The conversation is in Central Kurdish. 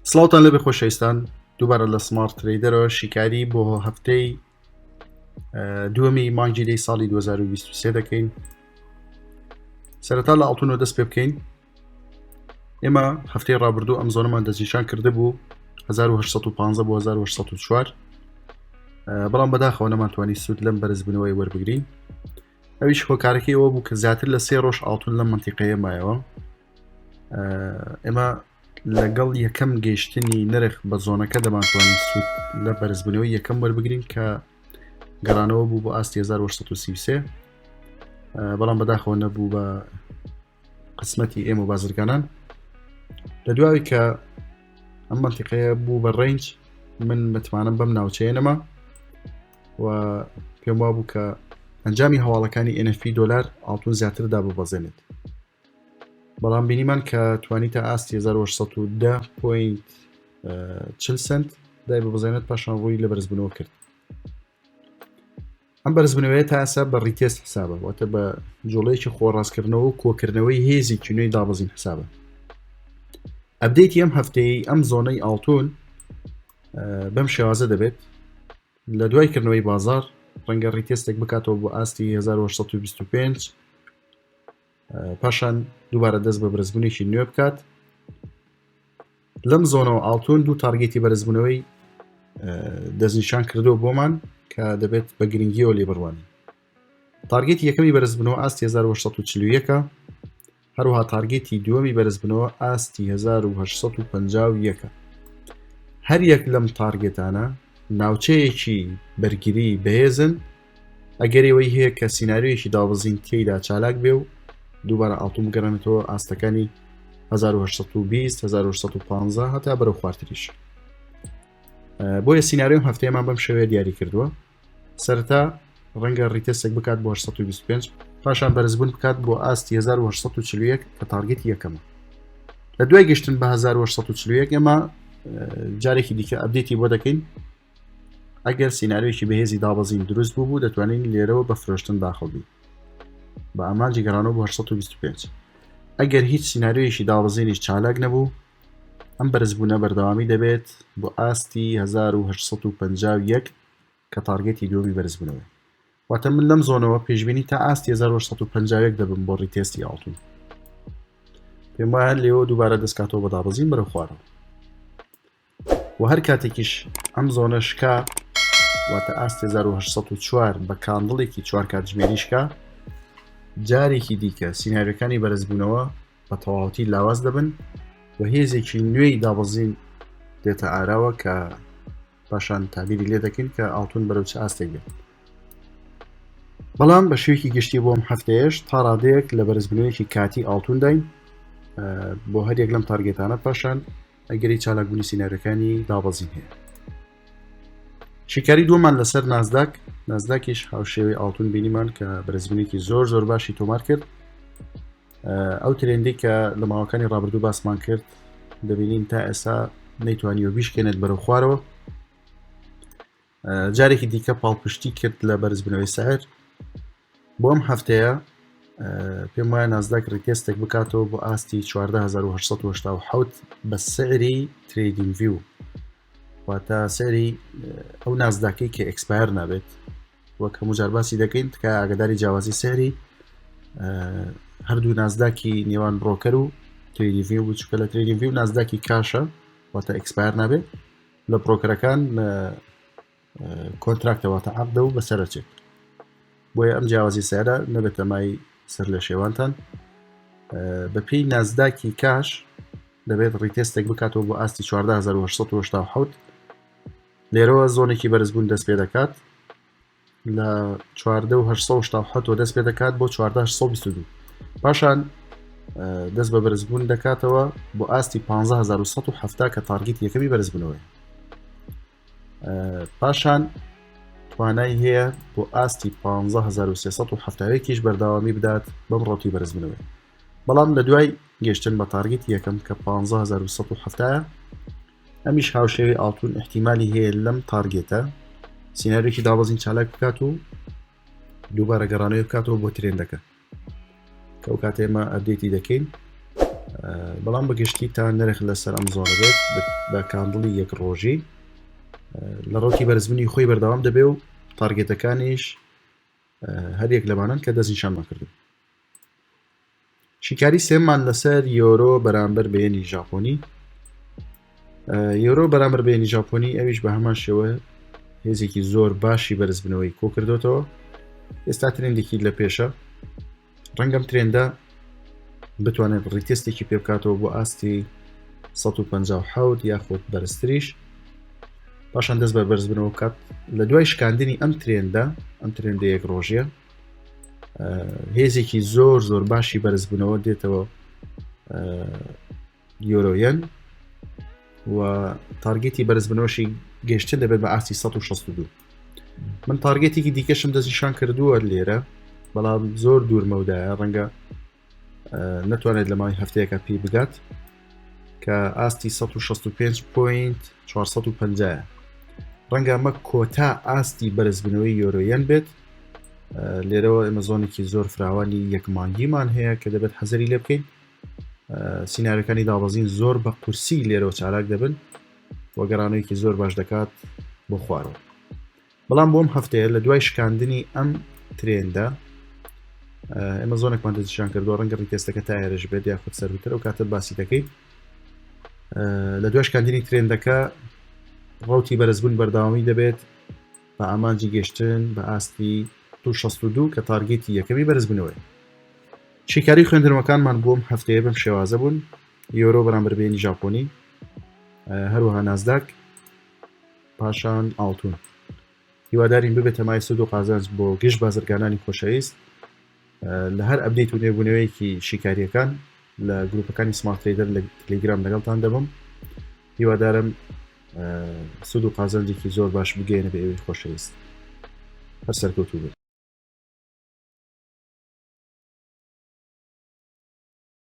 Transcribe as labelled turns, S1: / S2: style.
S1: سڵاوتان لێ بخۆشەویستان دووبارە لە سمارت ترێدەرەوە شیکاری بۆ هەفتەی دووەمی مانگی دەی ساڵی 2023 دەکەین. سەرەتا لە ئاڵتونەوە دەست پێ بکەین. ئێمە هەفتەی ڕابردوو ئەم زۆنەمان دەستنیشان کرده بوو 1815 بۆ 1804 بەڵام بەداخەوە نەمانتوانی سوود لەم بەرزبوونەوەی وەربگرین. ئەویش هۆکارەکەی ئەوە بوو کە زیاتر لە 3 ڕۆژ ئاڵتون لەم منتیقەیە مایەوە. ئێمە لەگەڵ یەکەم گەیشتنی نرخ بە زۆنەکە دەمانتوانین سوود لە بەرزبوونەوەی یەکەم وەربگرین کە گەڕانەوە بوو بۆ ئاستی 1833 بەڵام بەداخەوە نەبوو بە قسمەتی ئێمە بازرگانان. لە دواوی کە ئەم منتیقەیە بوو بە ڕێنج من متمانم بەم ناوچەیەنەما و پێم وا بوو کە ئەنجامی هەواڵەکانی NFP دۆلار ئاڵتون زیاتردا ببەزێنێت، بەڵام بینیمان کە توانی تا ئاستی 1810.40 سنت دای ببەزێنێت پاشان ڕووی لە بەرزبوونەوە کرد. ئەم بەرزبوونەوەیە تا ئێستا بە ڕیتێست حسابە، واتە بە جۆڵەیەکی خۆڕاستکردنەوە و کۆکردنەوەی هێزی کینۆی دابەزین حسابە. ئەپدەیتی ئەم هەفتەیە ئەم زۆنەی ئاڵتون بەم شێوازە دەبێت لە دوای کردنەوەی بازار ڕەنگە ڕیتێستێک بکاتەوە بۆ ئاستی 1825 پاشان دووبارە دەست بە بەرزبوونێکی نوێ بکات. لەم زۆنەوە ئاڵتون دوو تارگێتی بەرزبوونەوەی دەستنیشان کردووە بۆمان کە دەبێت بە گرنگیەوە لێ بڕوانی. تارگێتی یەکەمی بەرزبوونەوە ئاستی 1841 هەروەها تارگێتی دووەمی بەرزبوونەوە ئاستی 1851. هەر یەک لەم تارگێتانە ناوچەیەکی بەرگری بەهێزن ئەگەرەوەی هەیە کە سیناریۆیەکی دابەزین تێیدا چالاک بێ و دووبارە ئاڵتون بگەڕێنێتەوە ئاستەکانی 1820 1815 هەتا بەرەو خوارتریش. بۆیە سیناریۆم هەفتەیەمان بەم شێوەیە دیاری کردووە. سەرەتا ڕەنگە ڕیتێستێک بکات بۆ 825 پاشان بەرزبوون بکات بۆ ئاستی 1841 کە تارگێتی یەکەمە. لە دوای گەشتن بە 1841 ئێمە جارێکی دیکە ئەپدێتی بۆ دەکەین. ئەگەر سیناریۆیەکی بەهێزی دابەزین دروست بوو دەتوانین لێرەوە بە فرۆشتن داخڵ بین بە ئامانجی گەڕانەوە بۆ 825. ئەگەر هیچ سیناریۆیەکی دابەزینیش چالاک نەبوو ئەم بەرزبوونە بەردەوامی دەبێت بۆ ئاستی 1851 کە تارگێتی دووەمی بەرزبوونەوە. واتە من لەم زۆنەوە پێشبینی تا ئاستی 1851 دەبم بۆ ڕیتێستی ئاڵتون. پێم وایە لێەوە دووبارە دەستکاتەوە بە دابەزین بەرەو خوارەوە و هەر کاتێکیش ئەم زۆنە شکا واتە ئاستی 1804 بە کاندڵێکی 4 کاتژمێریشکا جارێکی دیکە سیناریۆکانی بەرزبوونەوە بە تەواوەتی لاواز دەبن و هێزێکی نوێی دابەزین دێتە ئاراوە کە پاشان تابیری لێ دەکەین کە ئاڵتون بەرەو چ ئاستێک بێت. بەڵام بە شوێکی گشتی بۆم هەفتەیەش تا ڕادەیەک لە بەرزبوونەوەیەکی کاتی ئاڵتون داین بۆ هەرێک لەم تارگێتانە پاشان ئەگەری چالاکبوونی سیناریۆکانی دابەزین هەیە. شیکاری دووەمان لەسەر نازداکیش هاوشێوەی ئاڵتون بینیمان کە بەرزبوونێکی زۆر باشی تۆمار کرد. ئەو ترێندی کە لە ماوەکانی ڕابردوو باسمان کرد دەبینین تا ئێستا نەیتوانیوە بیشکێنێت بەرەو خوارەوە. جارێکی دیکە پاڵپشتی کرد لە بەرزبوونەوەی سەعر. بۆ ئەم هەفتەیە پێم وایە نازداک ڕیتێستێک بکاتەوە بۆ ئاستی 14887 بە سعری ترێدینگ ڤیو، واتە سەری ئەو نازداکەی کە ئەکسپایر نابێت وەک هەموو جار باسی دەکەین کە ئاگداری جیاوازی سەری هەردوو نازداکی نێوان بڕۆکەر و ترێدینگ ڤیو بچووکە لە ترێدینگ ڤیو نازداکی کاشە واتە ئەکسپایر نابێت لە بڕۆکەرەکان کۆنتراکتەواتە عەقدە و بەسەرچێت. بۆیە ئەم جیاوازی سەرە نەبێت ئەمای سەر لە شێوانتان بە پێی نازداکی کاش دەبێت ڕیتێستێک بکاتەوە بۆ ئاستی 14887. لێرەوە زۆنێکی بەرزبوون دەست پێ دەکات لە 14887 دەست پێ دەکات بۆ 14822 پاشان دەست بە بەرزبوون دەکاتەوە بۆ ئاستی 15170 کە تارگێت یەکەمی بەرزبوونەوەی. پاشان توانای هەیە بۆ ئاستی 15370 بەرداوامی بدات بەم ڕۆتی بەرزبوونەوەی. بەڵام لە دوای گەشتن بە تارگێت یەکەم کە 15170 ئەمیش هاوشێوەی ئاڵتون احتیمالی هەیە لەم تارگێتە سیناریۆکی دابەزین چالاک بکات و دووبارە گەڕانەوەی بکاتەوە بۆ ترێندەکە کە ئەو کاتێ ئێمە ئەپدێتی دەکەین بەڵام بەگشتی تا نرخ لەسەر ئەم زۆنە بێت بە کاندڵی یەک ڕۆژی لە ڕۆکی بەرزبوونی خۆی بەردەوام دەبێ و تارگێتەکانیش هەریەک لەمانن کە دەستنیشانمان کردو. شیکاری سێمان لەسەر یۆرۆ بەرامبەر بە یەنی ژاپۆنی. یۆرۆ بەرامبەر بە یەنی ژاپۆنی ئەویش بە هەمان شێوە هێزێکی زۆر باشی بەرزبنەوەی کۆ کردوتەوە. ئێستا ترێندێکی لە پێشە ڕەنگەم ترێندا بتوانێت ڕیتێستێکی پێ بکاتەوە بۆ ئاستی 157 یاخۆت بەرزتریش پاشان دەست بە بەرزبنەوە بکات لە دوای شکاندنی ئەم ترێندە یەک ڕۆژیە هێزێکی زۆر باشی بەرزبوونەوە دێتەوە یۆرۆیەن و تارگێتی بەرزبنەوەشی گەشتن دەبێت بە ئاستی 162. من تارگێتێکی دیکەشم دەستنیشان کردووە لێرە بەڵام زۆر دوورمەودایە ڕەنگە نەتوانێت لە ماوەی هەفتەیەکە پێی بگات کە ئاستی 165.450 ڕەنگە ئەمە کۆتا ئاستی بەرزبنەوەی یۆرۆیەن بێت. لێرەوە ئێمە زۆنێکی زۆر فراوانی یەکمانگیمان هەیە کە دەبێت حەزەری لێ بکەین. سیناریەکانی دابەزین زۆر بە قورسی لێرەوە چالاک دەبن وەگەڕانەوەیکی زۆر باش دەکات بۆ خوارەوە. بەڵام بۆم هەفتەیە لە دوای شکاندنی ئەم ترێندا ئێمە زۆنێکمان دەستنیشان کردووە ڕەنگە ڕیتێستەکە تا هێرش بێت یاخود سەرتر و کاتت باسی دەکەی. لە دوای شکاندنی ترێندەکە ڕوتی بەرزبوون بەرداوامی دەبێت بە ئامانجی گەشتن بە ئاستی 262 کە تارگێتی یەکەمی بەرزبوونەوەی. شیکاری خوێندنەوەکانمان بۆم هەفتەیە بەم شێوازە بوون. یۆرۆ بەرامبەر بە یەنی ژاپۆنی، هەروەها نازداک، پاشان ئاڵتون. هیوادارین ببێتە مای سود و قازانج بۆ گشت بازرگانانی خۆشەویست لە هەر ئەپدەیت و نێبوونەوەیەکی شیکاریەکان لە گروپەکانی سمارت ترێدەر لە تەلێگرام لەگەڵتان دەبم. هیوادارم سود و قازانجێکی زۆر باش بگەینە بە ئێوەی خۆشەویست. هەر سەرکەوتوو بێت.